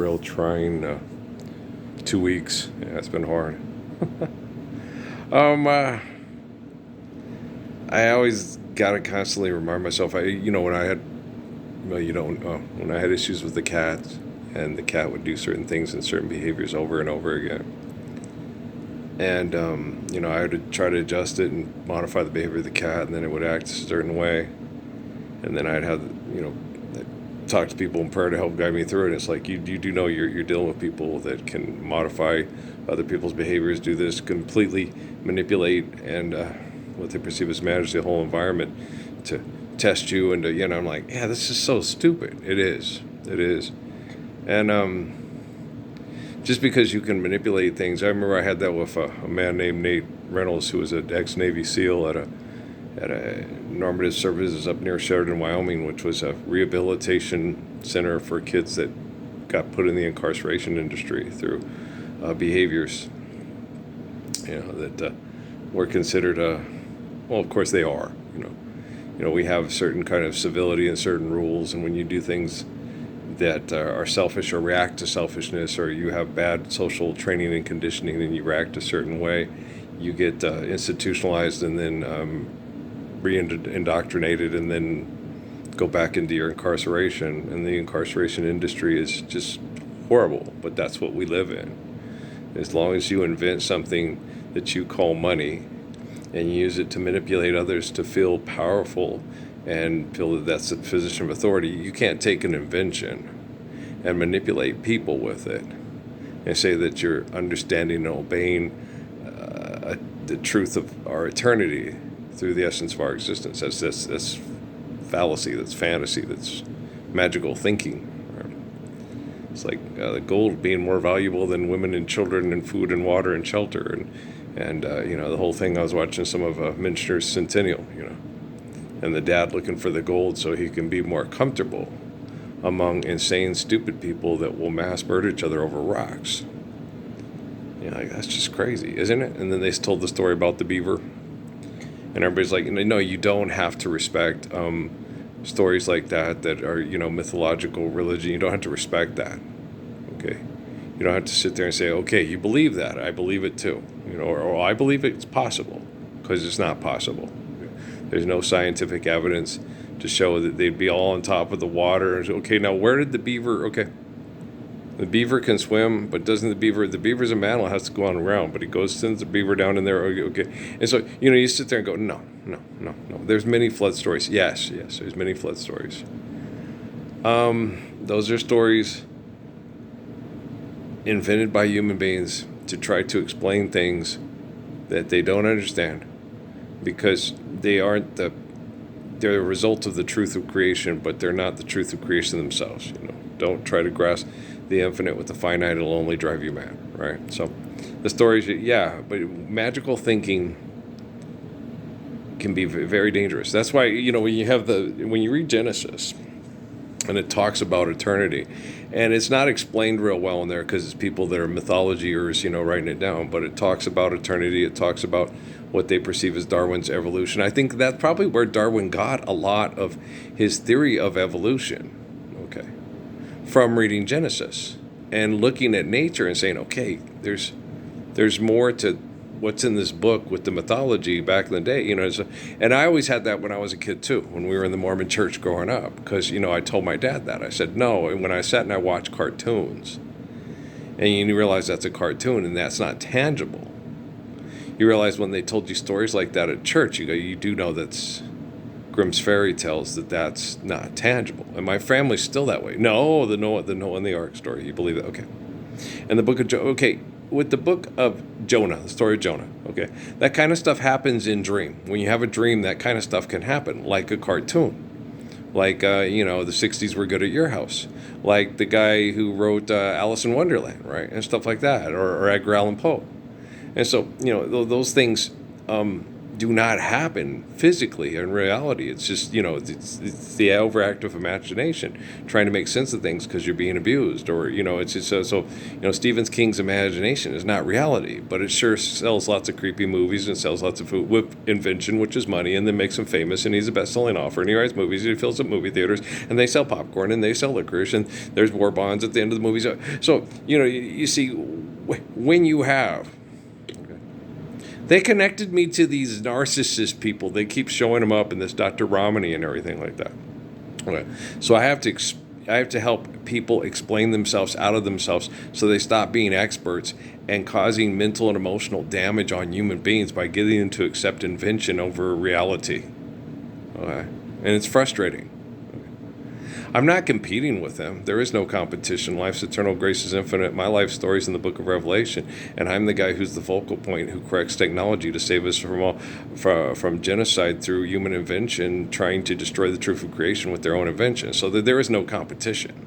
real trying 2 weeks. Yeah, it's been hard. um, uh, I always gotta constantly remind myself. When I had, well, when I had issues with the cat, and the cat would do certain things and certain behaviors over and over again, and I would try to adjust it and modify the behavior of the cat, and then it would act a certain way, and then I'd have, talk to people in prayer to help guide me through it. And it's like you do know you're dealing with people that can modify other people's behaviors, do this, completely manipulate and what they perceive as manage the whole environment to test you and to, I'm like, yeah, this is so stupid. It is, and just because you can manipulate things. I remember I had that with a man named Nate Reynolds, who was an ex-Navy SEAL at a normative services up near Sheridan, Wyoming, which was a rehabilitation center for kids that got put in the incarceration industry through behaviors, that were considered, well, of course they are, we have certain kind of civility and certain rules, and when you do things that are selfish or react to selfishness, or you have bad social training and conditioning and you react a certain way, you get institutionalized and then re-indoctrinated and then go back into your incarceration. And the incarceration industry is just horrible, but that's what we live in. As long as you invent something that you call money and use it to manipulate others to feel powerful and feel that that's a position of authority, you can't take an invention and manipulate people with it and say that you're understanding and obeying the truth of our eternity through the essence of our existence. That's fallacy, that's fantasy, that's magical thinking. It's like the gold being more valuable than women and children and food and water and shelter and the whole thing. I was watching some of Minster's Centennial, and the dad looking for the gold so he can be more comfortable among insane, stupid people that will mass murder each other over rocks. That's just crazy, isn't it? And then they told the story about the beaver, and everybody's like, no, you don't have to respect stories like that are, mythological religion. You don't have to respect that, okay? You don't have to sit there and say, okay, you believe that, I believe it too, or I believe it's possible, because it's not possible. There's no scientific evidence to show that they'd be all on top of the water. Okay, now where did the beaver, okay, the beaver can swim, but doesn't the beaver's a mammal, has to go on around, but he sends the beaver down in there, okay. And so, you sit there and go, no. There's many flood stories. Yes, there's many flood stories. Those are stories invented by human beings to try to explain things that they don't understand, because they're a result of the truth of creation, but they're not the truth of creation themselves. Don't try to grasp the infinite with the finite; it'll only drive you mad, right? So, the stories, but magical thinking can be very dangerous. That's why when you read Genesis, and it talks about eternity, and it's not explained real well in there because it's people that are mythologiers, writing it down. But it talks about eternity. It talks about what they perceive as Darwin's evolution. I think that's probably where Darwin got a lot of his theory of evolution, okay, from reading Genesis and looking at nature and saying, okay, there's more to what's in this book with the mythology back in the day, and I always had that when I was a kid too, when we were in the Mormon church growing up, because, I told my dad that. I said, no, and when I sat and I watched cartoons, and you realize that's a cartoon and that's not tangible. You realize when they told you stories like that at church, you do know that's Grimm's fairy tales, that's not tangible. And my family's still that way. No, the Noah and the Ark story, you believe that? Okay. And the book of Jonah, okay, with the book of Jonah, the story of Jonah, okay, that kind of stuff happens in dream. When you have a dream, that kind of stuff can happen, like a cartoon. Like, the 60s were good at your house. Like the guy who wrote Alice in Wonderland, right? And stuff like that, or Edgar Allan Poe. And so, those things, do not happen physically in reality. It's just, it's the overactive imagination trying to make sense of things because you're being abused, or, it's just Stephen King's imagination is not reality, but it sure sells lots of creepy movies and sells lots of food with invention, which is money, and then makes him famous, and he's a best-selling author, and he writes movies, and he fills up movie theaters, and they sell popcorn, and they sell licorice, and there's war bonds at the end of the movies. So, you see, when you have... They connected me to these narcissist people. They keep showing them up in this Dr. Romani and everything like that. Okay. So I have to help people explain themselves out of themselves so they stop being experts and causing mental and emotional damage on human beings by getting them to accept invention over reality. Okay. And it's frustrating. I'm not competing with them. There is no competition. Life's eternal, grace is infinite. My life story is in the book of Revelation, and I'm the guy who's the focal point who corrects technology to save us from genocide through human invention, trying to destroy the truth of creation with their own invention. So that there is no competition.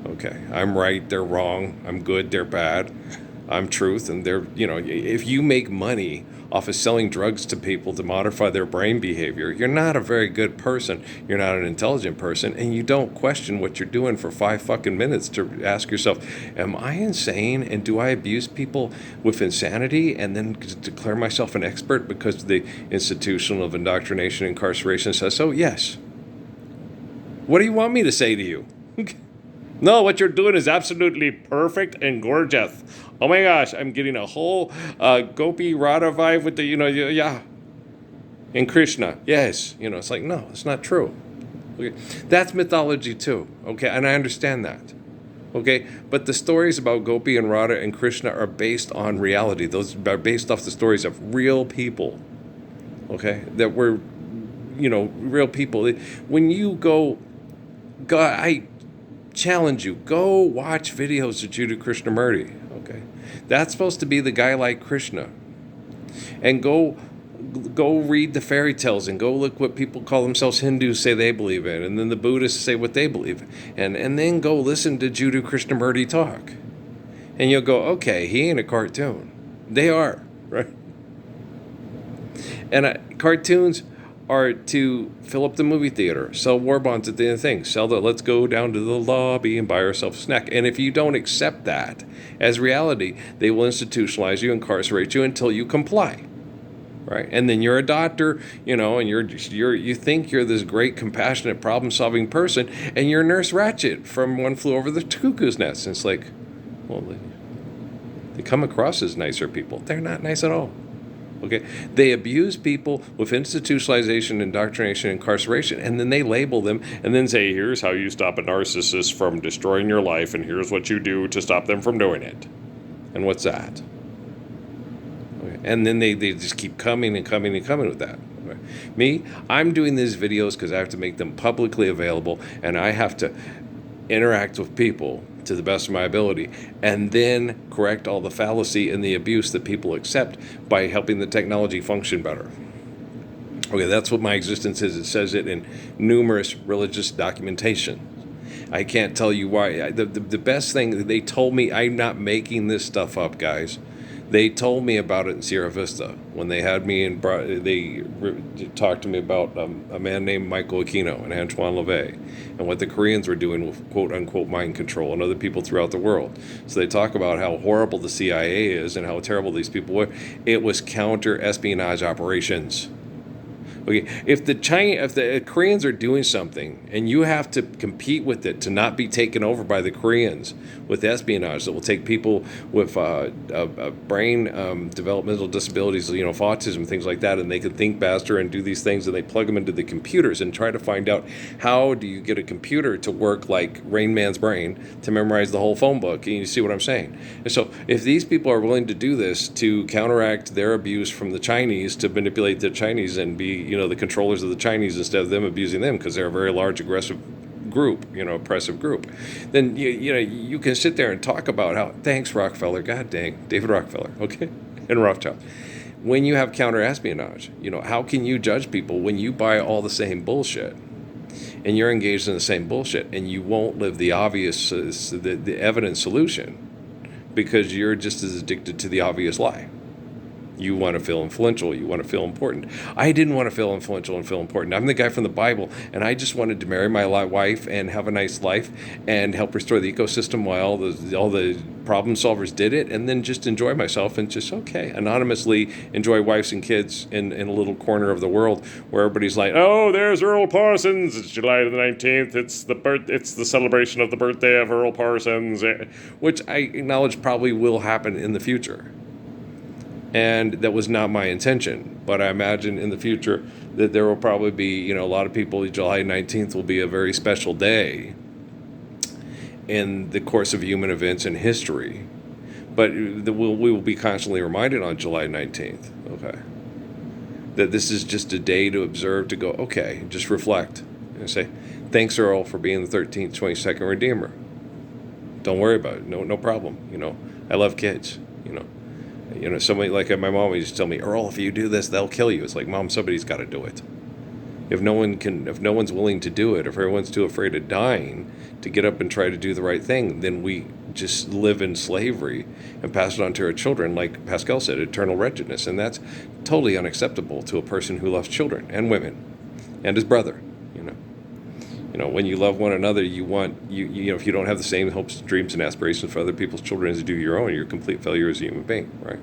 Okay, I'm right, they're wrong. I'm good, they're bad. I'm truth, and they're, if you make money off of selling drugs to people to modify their brain behavior, you're not a very good person, you're not an intelligent person, and you don't question what you're doing for 5 fucking minutes to ask yourself, am I insane, and do I abuse people with insanity, and then declare myself an expert because the institution of indoctrination and incarceration says so? Yes. What do you want me to say to you? No, what you're doing is absolutely perfect and gorgeous. Oh my gosh, I'm getting a whole Gopi Radha vibe with the, yeah. And Krishna, yes. It's like, no, it's not true. Okay. That's mythology too, okay? And I understand that, okay? But the stories about Gopi and Radha and Krishna are based on reality. Those are based off the stories of real people, okay? That were, real people. When you God, I challenge you, go watch videos of Jiddu Krishnamurti. Okay, that's supposed to be the guy like Krishna, and go read the fairy tales and go look what people call themselves Hindus say they believe in, and then the Buddhists say what they believe in, and then go listen to Jiddu Krishnamurti talk, and you'll go, okay, he ain't a cartoon. They are, right? And cartoons are to fill up the movie theater, sell war bonds at the end of things, let's go down to the lobby and buy ourselves a snack. And if you don't accept that as reality, they will institutionalize you, incarcerate you until you comply, right? And then you're a doctor, and you think you're this great, compassionate, problem-solving person, and you're Nurse Ratched from One Flew Over the Cuckoo's Nest. And it's like, well, they come across as nicer people. They're not nice at all. Okay, they abuse people with institutionalization, indoctrination, incarceration, and then they label them and then say, here's how you stop a narcissist from destroying your life, and here's what you do to stop them from doing it. And what's that? Okay. And then they just keep coming and coming and coming with that. Okay. Me, I'm doing these videos because I have to make them publicly available, and I have to interact with people to the best of my ability, and then correct all the fallacy and the abuse that people accept by helping the technology function better. Okay, that's what my existence is. It says it in numerous religious documentation. I can't tell you why. The best thing, they told me, I'm not making this stuff up, guys. They told me about it in Sierra Vista when they had me and they talked to me about a man named Michael Aquino and Antoine LaVey and what the Koreans were doing with quote-unquote mind control and other people throughout the world. So they talk about how horrible the CIA is and how terrible these people were. It was counter-espionage operations. Okay, if the Koreans are doing something and you have to compete with it to not be taken over by the Koreans with espionage that will take people with brain developmental disabilities, autism, things like that, and they can think faster and do these things, and they plug them into the computers and try to find out how do you get a computer to work like Rain Man's brain to memorize the whole phone book. And you see what I'm saying? And so if these people are willing to do this to counteract their abuse from the Chinese, to manipulate the Chinese and be the controllers of the Chinese instead of them abusing them because they're a very large, aggressive group, oppressive group, then you can sit there and talk about how, thanks Rockefeller, god dang, David Rockefeller, okay, and Rothschild. When you have counter-espionage, how can you judge people when you buy all the same bullshit and you're engaged in the same bullshit and you won't live the obvious, the evident solution because you're just as addicted to the obvious lie? You want to feel influential. You want to feel important. I didn't want to feel influential and feel important. I'm the guy from the Bible, and I just wanted to marry my wife and have a nice life and help restore the ecosystem while all the problem solvers did it, and then just enjoy myself and just, okay, anonymously enjoy wives and kids in a little corner of the world where everybody's like, oh, there's Earl Parsons. It's July the 19th. It's the celebration of the birthday of Earl Parsons, which I acknowledge probably will happen in the future. And that was not my intention. But I imagine in the future that there will probably be, a lot of people, July 19th will be a very special day in the course of human events and history. But we will be constantly reminded on July 19th, okay, that this is just a day to observe, to go, okay, just reflect and say, thanks, Earl, for being the 13th, 22nd Redeemer. Don't worry about it. No problem. I love kids, somebody like my mom used to tell me, Earl, if you do this, they'll kill you. It's like, Mom, somebody's got to do it. If no one's willing to do it, if everyone's too afraid of dying to get up and try to do the right thing, then we just live in slavery and pass it on to our children, like Pascal said, eternal wretchedness. And that's totally unacceptable to a person who loves children and women and his brother. When you love one another, you if you don't have the same hopes, dreams, and aspirations for other people's children as you do your own, you're a complete failure as a human being, right?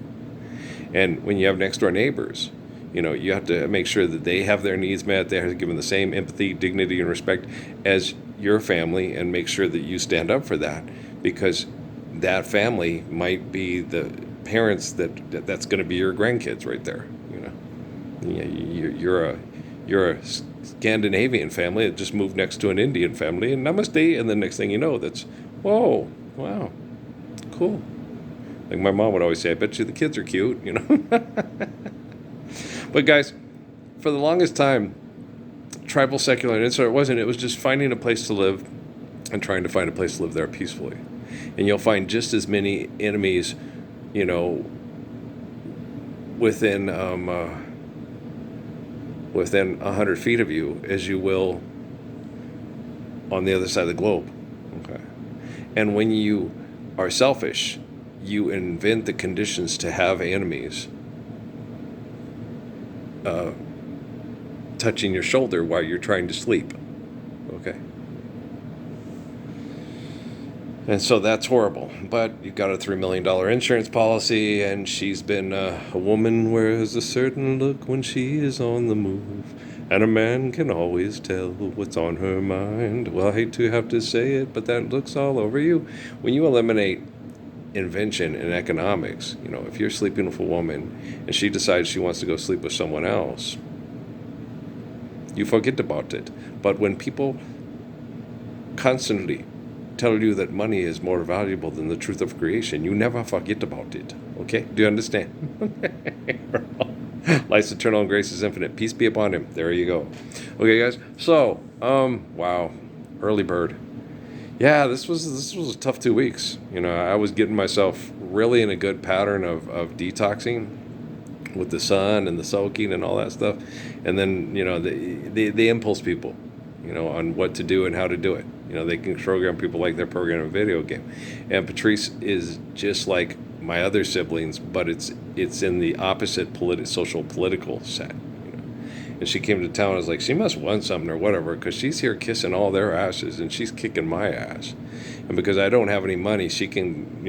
And when you have next door neighbors, you have to make sure that they have their needs met, they're given the same empathy, dignity, and respect as your family, and make sure that you stand up for that, because that family might be the parents that's going to be your grandkids right there. You're a Scandinavian family that just moved next to an Indian family, and namaste, and the next thing you know, that's, whoa, wow, cool. Like my mom would always say, I bet you the kids are cute, But guys, for the longest time, tribal, secular, and it wasn't. It was just finding a place to live and trying to find a place to live there peacefully. And you'll find just as many enemies, within 100 feet of you as you will on the other side of the globe. Okay. And when you are selfish, you invent the conditions to have enemies touching your shoulder while you're trying to sleep. Okay. And so that's horrible. But you've got a $3 million insurance policy, and she's been a woman wears a certain look when she is on the move, and a man can always tell what's on her mind. Well, I hate to have to say it, but that looks all over you. When you eliminate invention in economics, if you're sleeping with a woman and she decides she wants to go sleep with someone else, you forget about it. But when people constantly tell you that money is more valuable than the truth of creation, you never forget about it. Okay? Do you understand? Life's eternal and grace is infinite. Peace be upon him. There you go. Okay, guys. So, wow. Early bird. Yeah, this was a tough 2 weeks. I was getting myself really in a good pattern of detoxing with the sun and the soaking and all that stuff. And then, the impulse people, on what to do and how to do it. They can program people like they're programming a video game. And Patrice is just like my other siblings, but it's in the opposite social political set. And she came to town, I was like, she must want something or whatever, because she's here kissing all their asses and she's kicking my ass. And because I don't have any money, she can,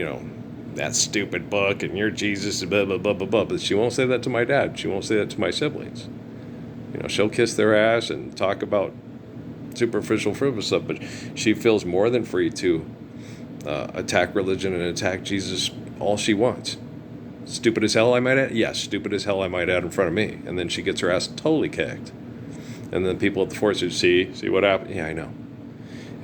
that stupid book and your Jesus, blah, blah, blah, blah, blah. But she won't say that to my dad. She won't say that to my siblings. She'll kiss their ass and talk about superficial, frivolous stuff, but she feels more than free to attack religion and attack Jesus all she wants. Stupid as hell, I might add? Yes, stupid as hell, I might add, in front of me. And then she gets her ass totally kicked. And then people at the force would see what happened. Yeah, I know.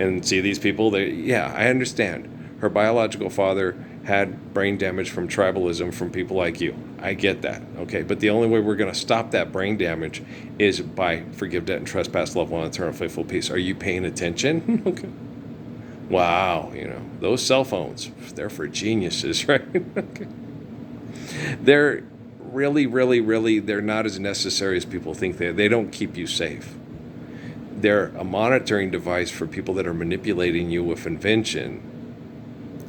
And see these people, I understand. Her biological father had brain damage from tribalism from people like you. I get that, okay? But the only way we're going to stop that brain damage is by forgive debt and trespass, love one, eternal, faithful peace. Are you paying attention? Okay. Wow, those cell phones, they're for geniuses, right? Okay. They're really, really, really, they're not as necessary as people think they are. They don't keep you safe. They're a monitoring device for people that are manipulating you with invention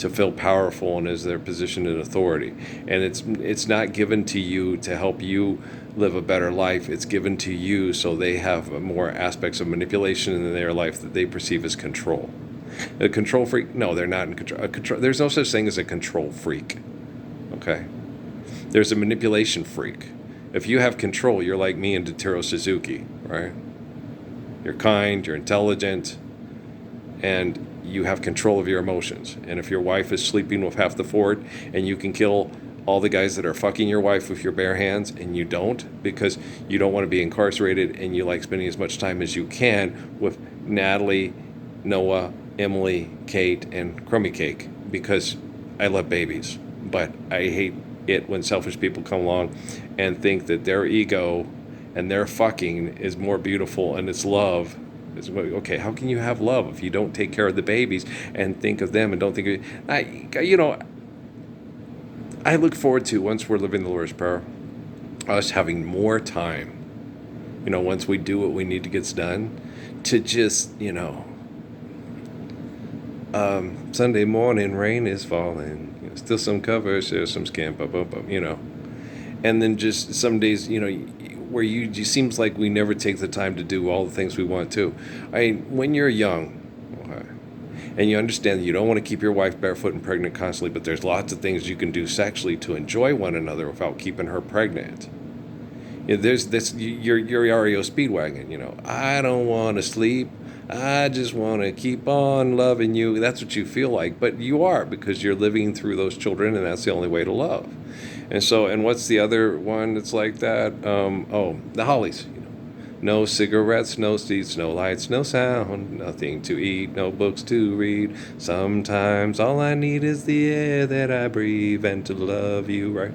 to feel powerful and as their position in authority. And it's not given to you to help you live a better life. It's given to you so they have more aspects of manipulation in their life that they perceive as control. A control freak? No, they're not in control. There's no such thing as a control freak. Okay? There's a manipulation freak. If you have control, you're like me and Totoro Suzuki, right? You're kind, you're intelligent, and you have control of your emotions. And if your wife is sleeping with half the fort and you can kill all the guys that are fucking your wife with your bare hands and you don't because you don't want to be incarcerated and you like spending as much time as you can with Natalie, Noah, Emily, Kate, and Crummy Cake because I love babies. But I hate it when selfish people come along and think that their ego and their fucking is more beautiful and it's love. It's, okay, how can you have love if you don't take care of the babies and think of them and don't think of... I look forward to, once we're living the Lord's Prayer, us having more time, once we do what we need to get done, to just, Sunday morning, rain is falling, still some covers, there's some skin, and then just some days, where you seems like we never take the time to do all the things we want to. When you're young, okay, and you understand that you don't want to keep your wife barefoot and pregnant constantly, but there's lots of things you can do sexually to enjoy one another without keeping her pregnant. There's this, your REO Speedwagon, I don't want to sleep. I just want to keep on loving you. That's what you feel like, but you are, because you're living through those children, and that's the only way to love. And what's the other one that's like that? The Hollies. No cigarettes, no seats, no lights, no sound, nothing to eat, no books to read. Sometimes all I need is the air that I breathe and to love you, right?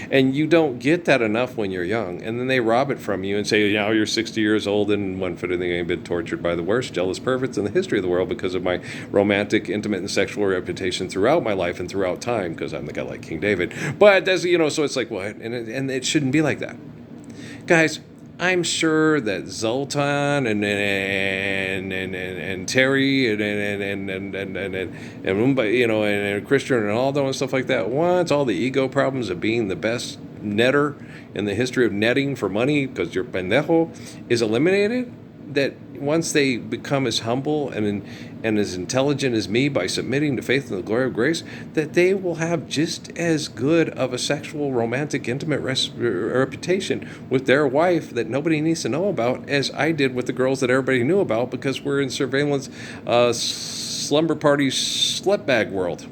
And you don't get that enough when you're young. And then they rob it from you and say, you're 60 years old and one foot in the game, been tortured by the worst jealous perverts in the history of the world because of my romantic, intimate, and sexual reputation throughout my life and throughout time, because I'm the guy like King David. But that's, so it's like, what? And it shouldn't be like that. Guys, I'm sure that Zoltan and Terry and Christian and all that and stuff like that, once all the ego problems of being the best netter in the history of netting for money because you're pendejo is eliminated, that once they become as humble and as intelligent as me by submitting to faith and the glory of grace, that they will have just as good of a sexual, romantic, intimate reputation with their wife that nobody needs to know about as I did with the girls that everybody knew about, because we're in surveillance slumber party slut-bag world.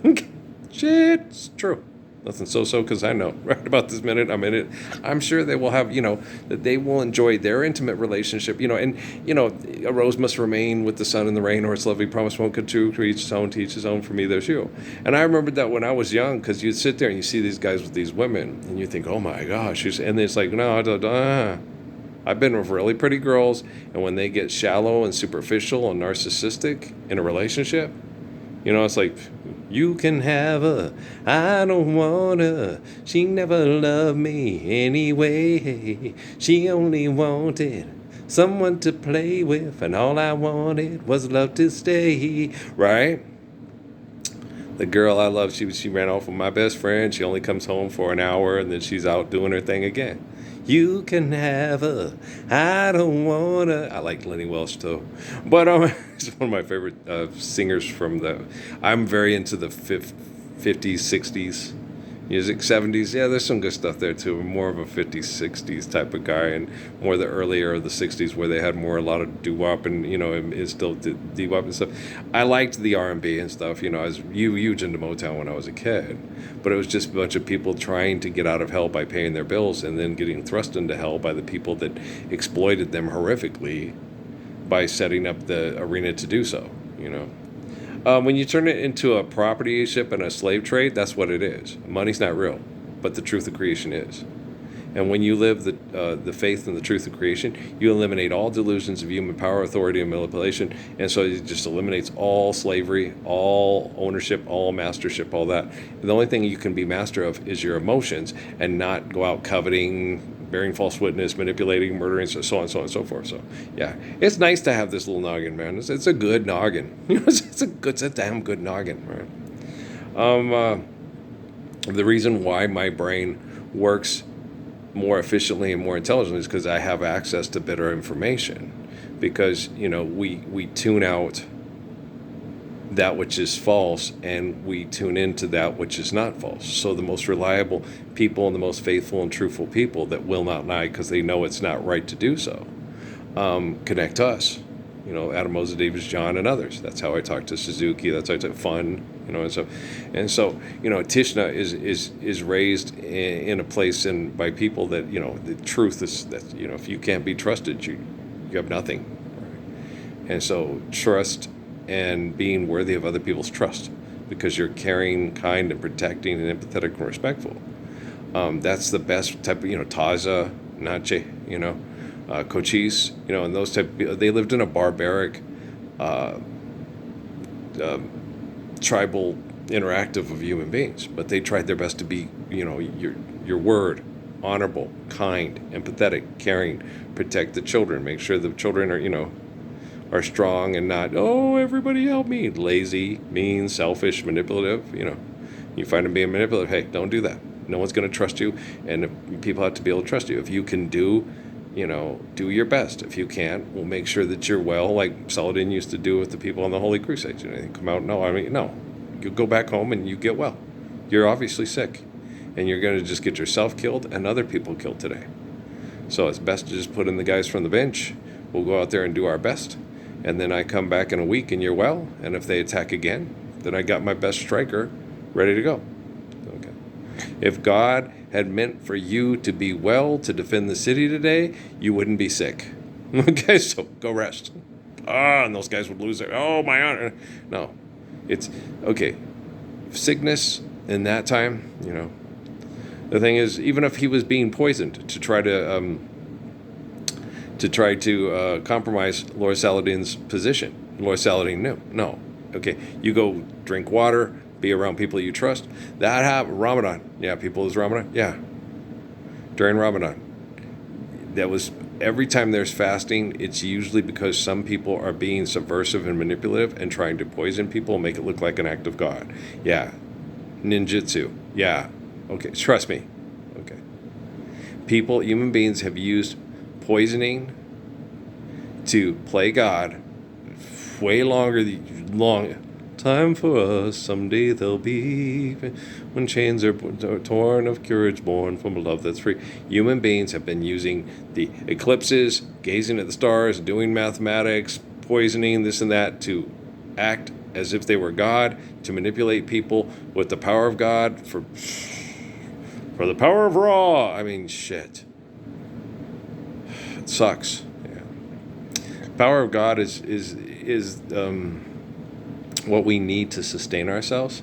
Shit, it's true. Nothing so because I know right about this minute I'm in it. I'm sure they will have, that they will enjoy their intimate relationship, and a rose must remain with the sun and the rain, or its lovely promise won't come true. To each his own, to each his own. For me, there's you. And I remembered that when I was young, because you'd sit there and you see these guys with these women, and you think, oh my gosh, and it's like, no, I've been with really pretty girls, and when they get shallow and superficial and narcissistic in a relationship, it's like, you can have her, I don't want her, she never loved me anyway, she only wanted someone to play with, and all I wanted was love to stay, right? The girl I love, she ran off with my best friend, she only comes home for an hour, and then she's out doing her thing again. You can have her, I don't want her. I like Lenny Welch too. But he's one of my favorite singers from I'm very into the 50s, 60s music, 70s. Yeah, there's some good stuff there too. I'm more of a 50s, 60s type of guy, and more the earlier of the 60s where they had a lot of doo-wop and, is still doo-wop and stuff. I liked the R&B and stuff. I was huge into Motown when I was a kid. But it was just a bunch of people trying to get out of hell by paying their bills and then getting thrust into hell by the people that exploited them horrifically by setting up the arena to do so, When you turn it into a property ship and a slave trade, that's what it is. Money's not real, but the truth of creation is. And when you live the faith and the truth of creation, you eliminate all delusions of human power, authority, and manipulation. And so it just eliminates all slavery, all ownership, all mastership, all that. The only thing you can be master of is your emotions, and not go out coveting, bearing false witness, manipulating, murdering, so on and so forth. So, yeah, it's nice to have this little noggin, man. It's a good noggin. It's a damn good noggin, right? Um, uh, the reason why my brain works more efficiently and more intelligently is because I have access to better information. Because we tune out that which is false and we tune into that which is not false. So the most reliable people and the most faithful and truthful people that will not lie because they know it's not right to do so, connect to us. Adam Moses, Davis, John, and others. That's how I talk to Suzuki. That's how I talk Fun. And so Tishna is raised in a place and by people that the truth is that if you can't be trusted, you have nothing. And so trust and being worthy of other people's trust, because you're caring, kind, and protecting, and empathetic and respectful. That's the best type of Taza, Nache, Cochise, and those type of people. They lived in a barbaric, tribal interactive of human beings, but they tried their best to be, your word, honorable, kind, empathetic, caring, protect the children, make sure the children are strong and not, oh, everybody help me, lazy, mean, selfish, manipulative. You find them being manipulative, hey, don't do that. No one's going to trust you, and people have to be able to trust you. If you can do your best. If you can't, we'll make sure that you're well, like Saladin used to do with the people on the Holy Crusades. They come out, no, you go back home and you get well. You're obviously sick, and you're going to just get yourself killed and other people killed today. So it's best to just put in the guys from the bench. We'll go out there and do our best. And then I come back in a week and you're well. And if they attack again, then I got my best striker ready to go. Okay. If God had meant for you to be well to defend the city today, you wouldn't be sick. Okay, so go rest. And those guys would lose their, my honor. No, it's, okay, sickness in that time, the thing is, even if he was being poisoned to try to compromise Lord Saladin's position. Lord Saladin knew. No. Okay, you go drink water, be around people you trust. That happened. Ramadan. Yeah, people is Ramadan. Yeah. During Ramadan. That was, every time there's fasting, it's usually because some people are being subversive and manipulative and trying to poison people and make it look like an act of God. Yeah. Ninjutsu. Yeah. Okay, trust me. Okay. People, human beings have used poisoning to play God way long time for us. Someday there'll be when chains are torn of courage born from a love that's free. Human beings have been using the eclipses, gazing at the stars, doing mathematics, poisoning, this and that, to act as if they were God, to manipulate people with the power of God for the power of Ra. I mean, shit. It sucks. Yeah. Power of God is what we need to sustain ourselves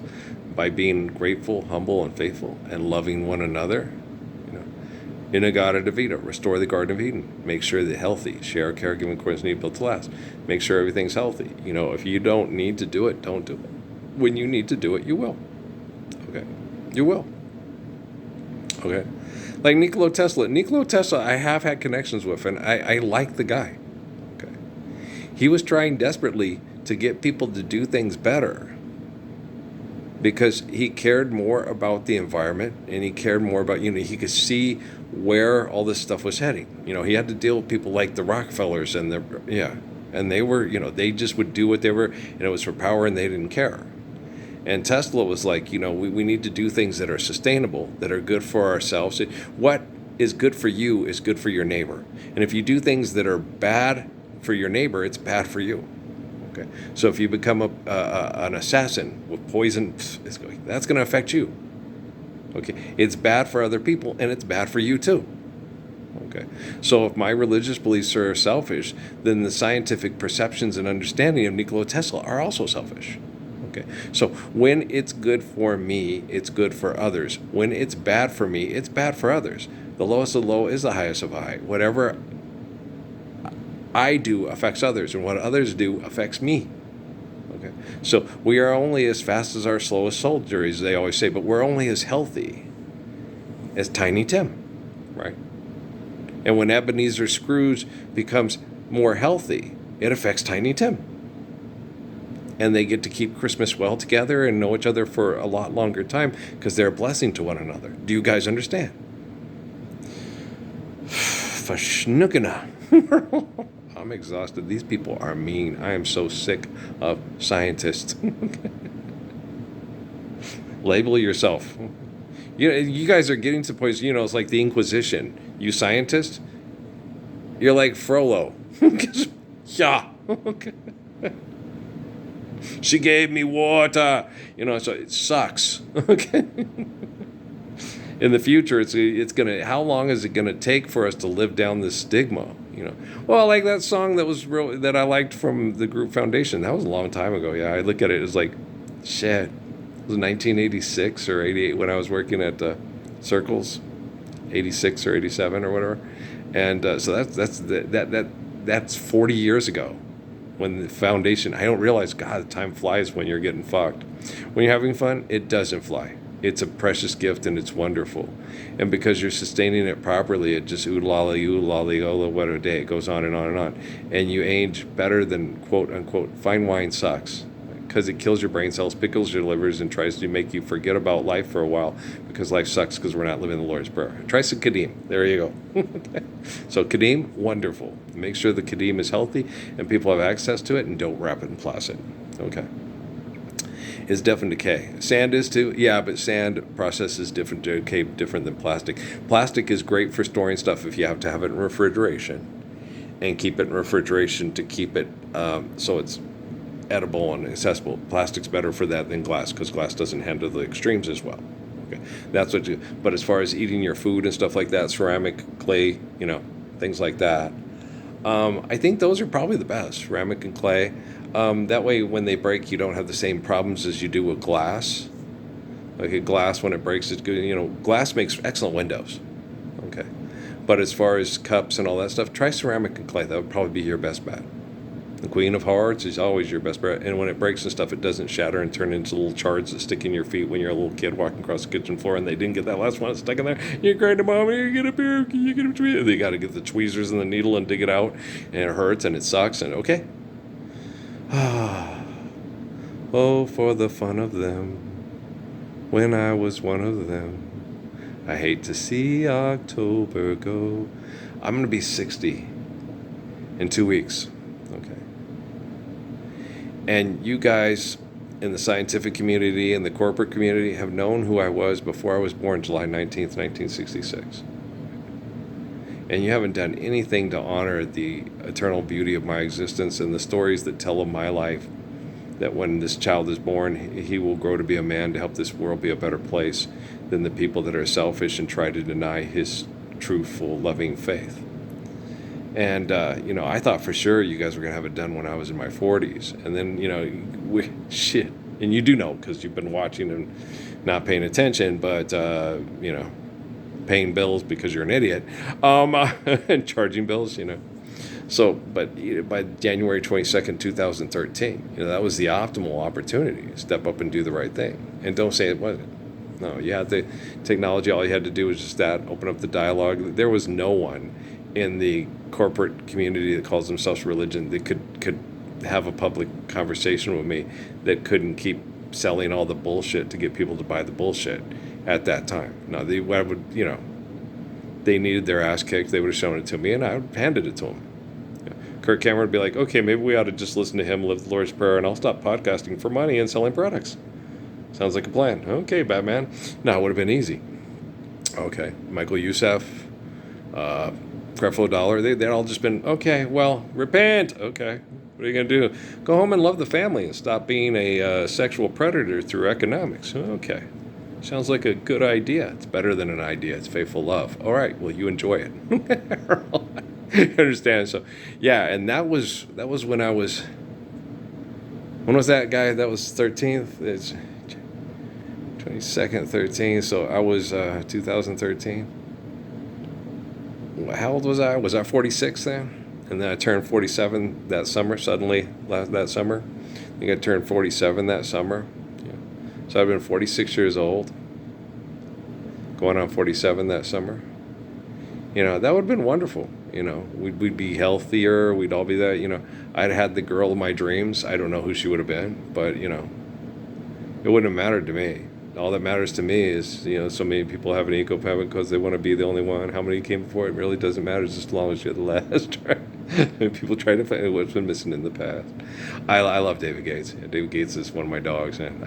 by being grateful, humble, and faithful, and loving one another. Inagata Devita, restore the Garden of Eden. Make sure they're healthy. Share, caregiving, according to need built to last. Make sure everything's healthy. If you don't need to do it, don't do it. When you need to do it, you will. Okay, you will. Okay, like Nikola Tesla. Nikola Tesla, I have had connections with, and I like the guy. Okay, he was trying desperately to get people to do things better because he cared more about the environment, and he cared more about, he could see where all this stuff was heading. He had to deal with people like the Rockefellers and and they were, they just would do what they were, and it was for power, and they didn't care. And Tesla was like, we need to do things that are sustainable, that are good for ourselves. What is good for you is good for your neighbor. And if you do things that are bad for your neighbor, it's bad for you. Okay. So if you become an assassin with poison, that's going to affect you. Okay. It's bad for other people, and it's bad for you too. Okay. So if my religious beliefs are selfish, then the scientific perceptions and understanding of Nikola Tesla are also selfish. Okay. So when it's good for me, it's good for others. When it's bad for me, it's bad for others. The lowest of the low is the highest of high. Whatever I do affects others, and what others do affects me. Okay. So we are only as fast as our slowest soldier, as they always say, but we're only as healthy as Tiny Tim, right? And when Ebenezer Scrooge becomes more healthy, it affects Tiny Tim. and they get to keep Christmas well together and know each other for a lot longer time because they're a blessing to one another. Do you guys understand? Fashnukina. I'm exhausted. These people are mean. I am so sick of scientists. Label yourself. You guys are getting to the point, it's like the Inquisition. You scientist, you're like Frollo. Yeah. She gave me water. So it sucks. Okay. In the future, it's gonna. How long is it gonna take for us to live down this stigma? Well, like that song that I liked from the group Foundation. That was a long time ago. Yeah, I look at it as like, shit. It was 1986 or 88 when I was working at Circles, 86 or 87 or whatever, and so that's 40 years ago. When the Foundation, I don't realize, God, time flies when you're getting fucked. When you're having fun, it doesn't fly. It's a precious gift and it's wonderful. And because you're sustaining it properly, it just oodlolly, what a day. It goes on and on and on. And you age better than, quote unquote, fine wine sucks. Because it kills your brain cells, pickles your livers, and tries to make you forget about life for a while because life sucks because we're not living the Lord's Prayer. Try some Kadeem. There you go. So Kadeem, wonderful. Make sure the Kadeem is healthy and people have access to it, and don't wrap it in plastic. Okay. Is definitely decay. Sand is too. Yeah, but sand processes different decay different than plastic. Plastic is great for storing stuff if you have to have it in refrigeration, and keep it in refrigeration to keep it so it's edible and accessible. Plastic's better for that than glass because glass doesn't handle the extremes as well. Okay, that's what you. But as far as eating your food and stuff like that, ceramic, clay, things like that. I think those are probably the best, ceramic and clay. That way, when they break, you don't have the same problems as you do with glass. Like a glass, when it breaks, it's good. Glass makes excellent windows. Okay, but as far as cups and all that stuff, try ceramic and clay. That would probably be your best bet. The Queen of Hearts is always your best bet. And when it breaks and stuff, it doesn't shatter and turn into little shards that stick in your feet when you're a little kid walking across the kitchen floor and they didn't get that last one stuck in there. You're crying to mom, you get up here, you get a tweezer. They got to get the tweezers and the needle and dig it out. And it hurts and it sucks. And okay. Oh, for the fun of them. When I was one of them. I hate to see October go. I'm going to be 60 in 2 weeks. Okay. And you guys in the scientific community and the corporate community have known who I was before I was born, July 19th, 1966. And you haven't done anything to honor the eternal beauty of my existence and the stories that tell of my life, that when this child is born, he will grow to be a man to help this world be a better place than the people that are selfish and try to deny his truthful, loving faith. And, I thought for sure you guys were going to have it done when I was in my 40s. And then, shit. And you do know because you've been watching and not paying attention, but, paying bills because you're an idiot, and charging bills, So, but by January 22nd, 2013, that was the optimal opportunity to step up and do the right thing. And don't say it wasn't. No, you had the technology. All you had to do was just that, open up the dialogue. There was no one in the corporate community that calls themselves religion that could have a public conversation with me that couldn't keep selling all the bullshit to get people to buy the bullshit at that time. No, they needed their ass kicked. They would have shown it to me, and I handed it to them. Kirk Cameron would be like, okay, maybe we ought to just listen to him live the Lord's Prayer, and I'll stop podcasting for money and selling products. Sounds like a plan. Okay, Batman. No, it would have been easy. Okay, Michael Youssef, Creflo Dollar, they'd all just been, okay, well, repent. Okay, what are you going to do? Go home and love the family and stop being a sexual predator through economics. Okay, sounds like a good idea. It's better than an idea. It's faithful love. All right, well, you enjoy it. Understand? So, yeah, and that was when I was, when was that guy? That was 13th? It's 22nd, 13th. So I was 2013. How old was I? Was I 46 then? And then I turned 47 that summer, suddenly, that summer. I think I turned 47 that summer. Yeah. So I've been 46 years old, going on 47 that summer. That would have been wonderful. We'd be healthier. We'd all be that. I'd had the girl of my dreams. I don't know who she would have been, but it wouldn't have mattered to me. All that matters to me is, so many people have an ego panic because they want to be the only one. How many came before? It really doesn't matter, just as long as you're the last, right? People try to find what's been missing in the past. I love David Gates. Yeah, David Gates is one of my dogs. And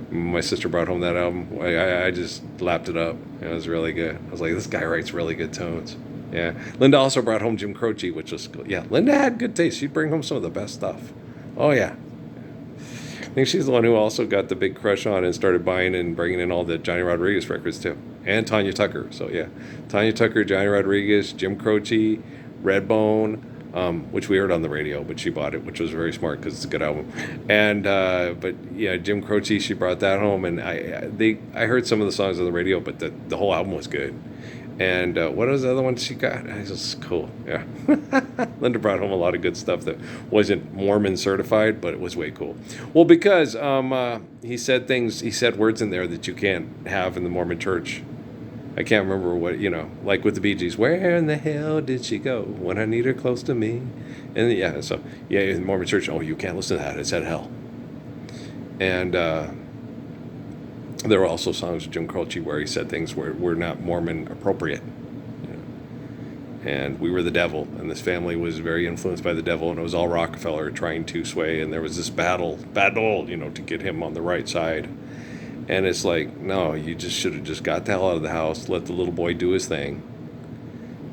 my sister brought home that album. I just lapped it up. It was really good. I was like, this guy writes really good tones. Yeah. Linda also brought home Jim Croce, which was cool. Yeah, Linda had good taste. She'd bring home some of the best stuff. Oh, yeah. I think she's the one who also got the big crush on and started buying and bringing in all the Johnny Rodriguez records too, and Tanya Tucker. So yeah, Tanya Tucker, Johnny Rodriguez, Jim Croce, Redbone, which we heard on the radio, but she bought it, which was very smart because it's a good album. And but yeah, Jim Croce, she brought that home, and I heard some of the songs on the radio, but the whole album was good. And what was the other one she got? It was cool. Yeah. Linda brought home a lot of good stuff that wasn't Mormon certified, but it was way cool. Well, because he said words in there that you can't have in the Mormon church. I can't remember what, like with the Bee Gees, where in the hell did she go when I need her close to me? And in the Mormon church, you can't listen to that. It's at hell. And there were also songs of Jim Croce where he said things were not Mormon appropriate. And we were the devil, and this family was very influenced by the devil, and it was all Rockefeller trying to sway, and there was this battle, to get him on the right side. And it's like, no, you just should have just got the hell out of the house, let the little boy do his thing.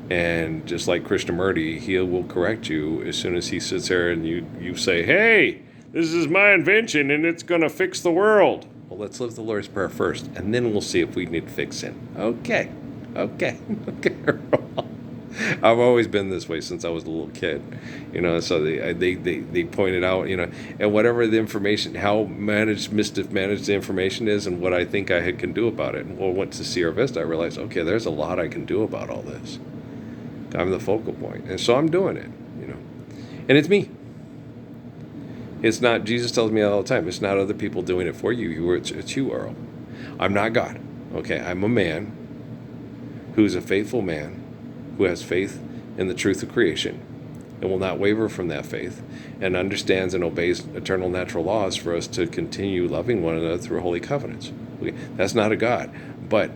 And just like Krishnamurti, he will correct you as soon as he sits there and you say, hey, this is my invention, and it's going to fix the world. Well, let's live the Lord's Prayer first, and then we'll see if we need fixing. Okay. I've always been this way since I was a little kid, so they pointed out, and whatever the information, how mismanaged the information is and what I think I can do about it. And when I went to Sierra Vista, I realized, okay, there's a lot I can do about all this. I'm the focal point, and so I'm doing it, and it's me. It's not, Jesus tells me all the time, it's not other people doing it for you. It's you, Earl. I'm not God. Okay, I'm a man who's a faithful man who has faith in the truth of creation and will not waver from that faith and understands and obeys eternal natural laws for us to continue loving one another through holy covenants. Okay, that's not a God, but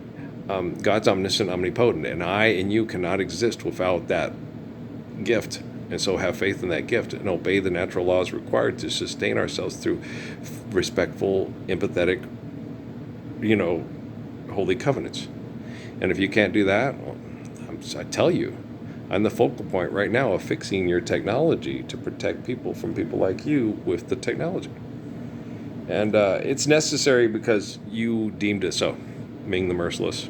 God's omniscient, omnipotent, and I and you cannot exist without that gift. And so have faith in that gift and obey the natural laws required to sustain ourselves through respectful, empathetic, holy covenants. And if you can't do that, I tell you, I'm the focal point right now of fixing your technology to protect people from people like you with the technology. And it's necessary because you deemed it so. Ming the Merciless.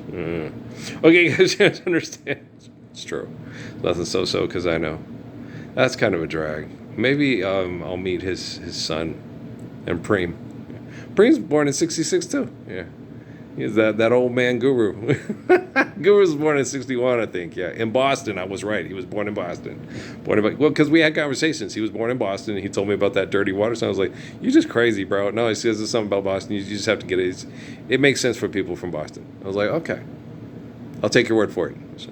Okay, guys, you guys understand. It's true. Nothing so because I know. That's kind of a drag. Maybe I'll meet his son and Preem. Preem's born in 1966 too. Yeah. He's that old man Guru. Guru was born in 1961, I think. Yeah, in Boston. I was right. He was born in Boston. Because we had conversations. He was born in Boston, and he told me about that dirty water. So I was like, "You're just crazy, bro." No, he says there's something about Boston. You just have to get it. It makes sense for people from Boston. I was like, "Okay, I'll take your word for it." So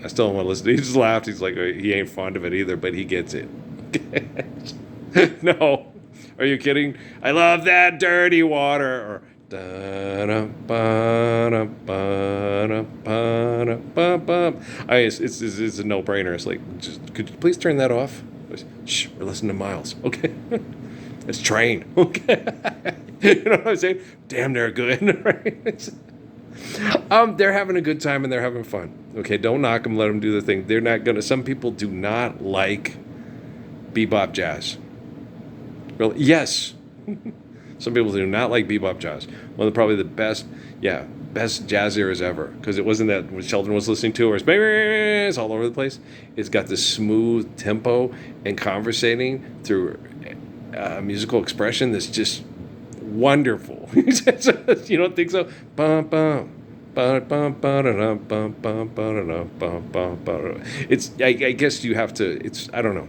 I still don't want to listen. He just laughed. He's like, he ain't fond of it either, but he gets it. No, are you kidding? I love that dirty water. Or, it's a no-brainer. It's like, could you please turn that off? Shh, we're listening to Miles. Okay. It's Train. Okay. You know what I'm saying? Damn, they're good. Right? They're having a good time and they're having fun. Okay, don't knock them. Let them do the thing. They're not gonna. Some people do not like bebop jazz. Really? Yes. Some people do not like bebop jazz. One of probably the best jazz eras ever. Because it wasn't that what Sheldon was listening to, or it's all over the place. It's got this smooth tempo and conversating through musical expression that's just wonderful. You don't think so? Bum, bum. It's. I guess you have to. It's. I don't know.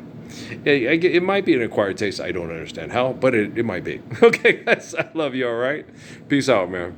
It might be an acquired taste. I don't understand how, but it might be. Okay, guys. I love you. All right. Peace out, man.